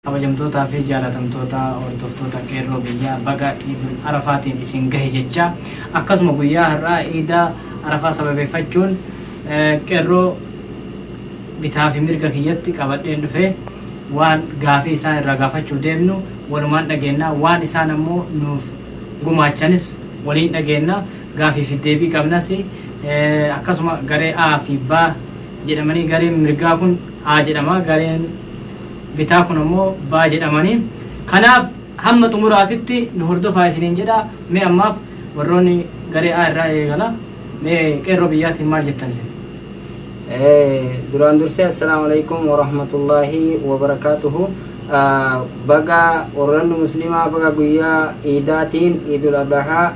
kabajamtootaa fi jaalatamtoota hordoftoota qeerroo biyyaa baga Iidul Arafaatiin isin gahe jecha akkasuma guyyaa har'aa Iida Arafaa sababeeffachuun qeerroo bitaa fi mirga kiyyatti qabadheen dhufe waan gaafii isaan irraa gaafachuu deemnu walumaan dhageennaa waan isaan ammoo nuuf gumaachanis waliin dhageennaa gaafii fi deebii qabnas akkasuma garee A fi B jedhamanii gareen mirgaa kun A jedhama gareen bitaa kun ammoo B jedhamanii kanaaf hamma xumuraatitti nu hordofaa isiniin jedha mee ammaaf warroonni garee A irraa eegala mee qeerroo biyyaatiin maal jettan isin duraan dursee assalaamu alaykum warahmatullaahi wabarakaatuhu baga warrannu muslimaa baga guyyaa iidaatiin Iidul Adhaa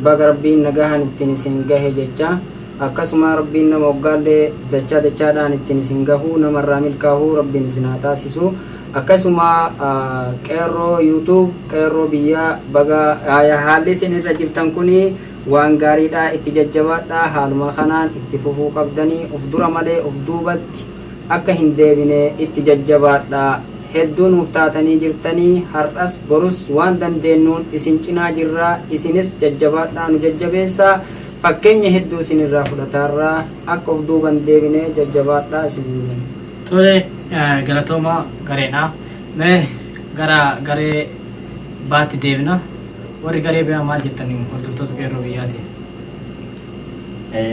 baga rabbiin nagahan ittiin isin gahe jecha akkasuma rabbiin nama oggaallee dachaadhaan ittiin isin gahu namarraa milkaa'uu rabbiin isin haa taasisu akkasuma qeerroo YouTube qeerroo biyyaa baga haalli isin irra jirtan kuni waan gaariidha itti jajjabaadha haaluma kanaan itti fufuu qabdanii of dura malee of duubatti akka hin deebine itti jajjabaadha hedduu nuuf taatanii jirtanii har'as borus waan dandeenyuun isin cinaa jirraa isinis jajjabaadha nu jajjabeessaa fakkeenya hedduu isin irraa fudhataarraa akka of duuban deebine jajjabaadha isin tole galatooma gareedha mee gara garee baatti deebina warri garee biraa maal jettanii hordoftoota qeerroo biyyaati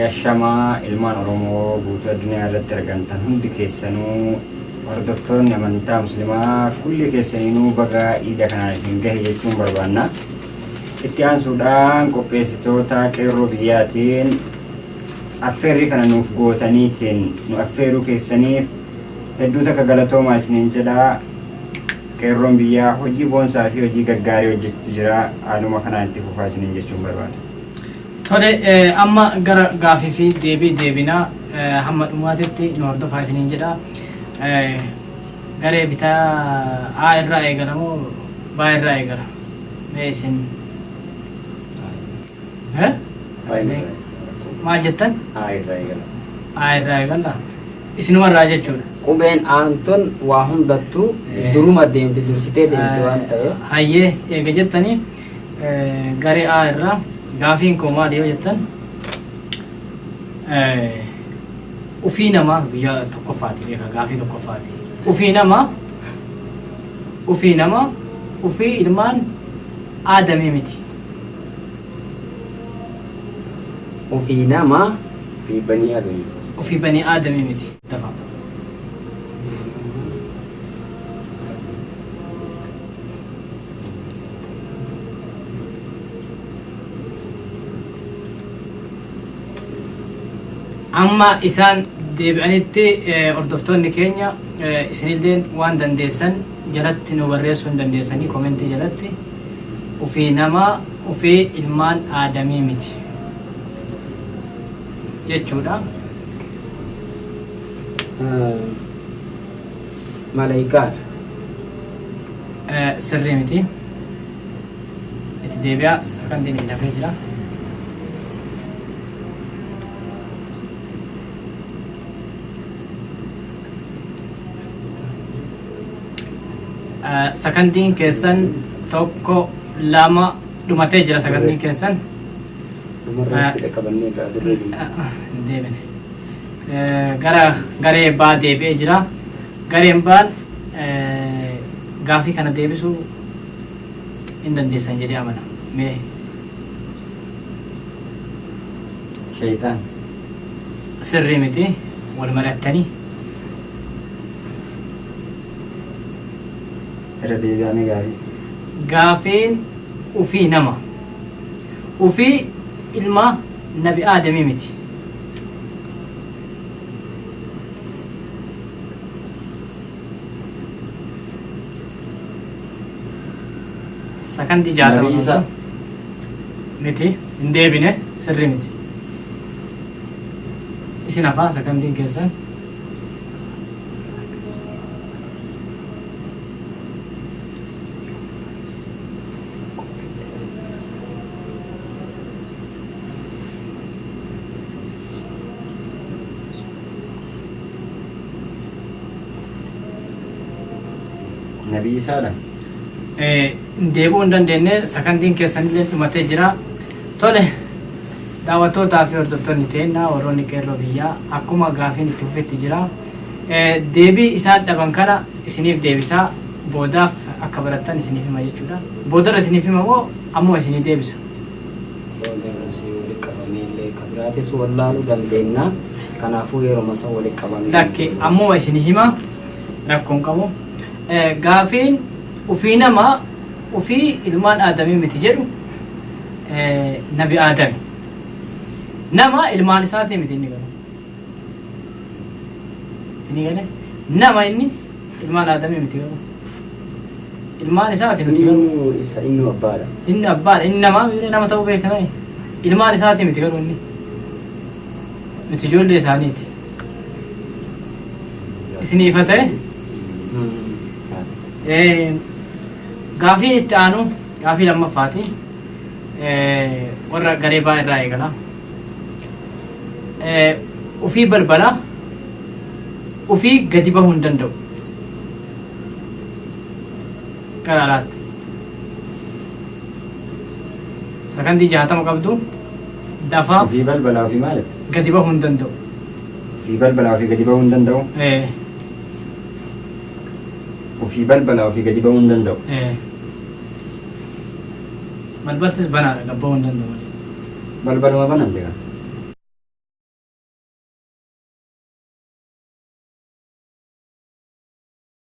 Ashamaa ilmaan Oromoo guutuu addunyaa irratti argamtan hundi keessanuu hordoftoonni amantaa muslimaa kulli keessaniinuu baga iida kanaan isin gahe jechuun barbaanna itti aansuudhaan qopheessitoota qeerroo biyyaatiin affeerri kana nuuf gootaniitiin nu affeeruu keessaniif hedduu takka galatoomaa isiniin jedhaa qeerroon biyyaa hojii boonsaa fi hojii gaggaarii hojjechaa jira haaluma kanaan itti fufaa isiniin jechuun barbaada. Tole amma gara gaafii fi deebii deebinaa hamma dhumaatitti nu hordofaa isiniin jedha garee bitaa A irraa eegalamoo B irraa eegala mee isin maal jettan A irraa eegala A irraa eegala isinumarraa jechuudha qubeen aantun waa hundattuu duruma deemti dursitee deemti waan ta'e hayyee eega jettanii garee A irraa gaafiin koo maali yoo jettan ufii namaa guyyaa tokkoffaati beeka gaafii tokkoffaati ufii namaa ufii ilmaan aadamii miti ufii namaa fi banii aadamii ufii banii aadamii miti dafa amma isaan deebi'anitti hordoftoonni keenya isinilleen waan dandeessan jalatti nu barreessuu hin dandeessanii komentii jalatti ufii namaa ufii ilmaan aadamii miti jechuudha malaayikaa sirrii miti itti deebi'aa sakantiin hin dafee jira sakantiin keessan tokko lama dhumatee jira sakantiin keessan deebine gara garee baa deebi'ee jira gareen baan gaafii kana deebisuu hin dandeessan jedhee amana mee shaytaan sirrii miti wal mari'attanii irra gaafiin ufii nama ufii ilma nabi aadamii miti sakandii jaatama miti hin deebine sirrii miti isin afaan sakandiin keessan Nabii Isaadha. Deebi'uu hin dandeenye sakandiin keessanillee dhumatee jira. Tole daawwattootaa fi hordoftoonni teennaa warroonni qeerroo biyyaa akkuma gaafiin itti fufetti jira. Deebii isaan dhaban kana isiniif deebisaa boodaaf akka barattan isiniif hima jechuudha. Boodarra isiniif hima moo ammuma isinii deebisa? Boodarra si walitti qabameellee kan biraatis wallaaluu dandeenya. Kanaafuu yeroo masa walitti qabamee. Lakke ammuma isinii hima rakkoon qabu. Gaafiin ufii namaa ufii ilmaan aadamii miti jedhu nabi aadami. Nama ilmaan isaatii miti inni galu. Inni gale nama inni ilmaan aadamii miti galu. Ilmaan isaatii miti galu. Inni abbaadha. Inni abbaadha. Inni nama ta'uu beekna. Ilmaan isaatii miti galu inni. Miti ijoollee isaaniiti. Isinii ifa ta'e? Gaafiin itti aanu gaafii lammaffaati. Warra garee baa irraa eegala. Ufii balbala ufii gadi bahuu hin danda'u. Gara alaatti. Sakandii 60 qabdu dafaa Ufii balbalaa ofii maali? gadi bahuu hin danda'u. Ufii balbalaa ofii gadi bahuu hin danda'u. Ufii balbalaa ofii gadi bahuu hin danda'u. Balbaltis banaadha gadi bahuu hin danda'u. Balbaluma banan jira.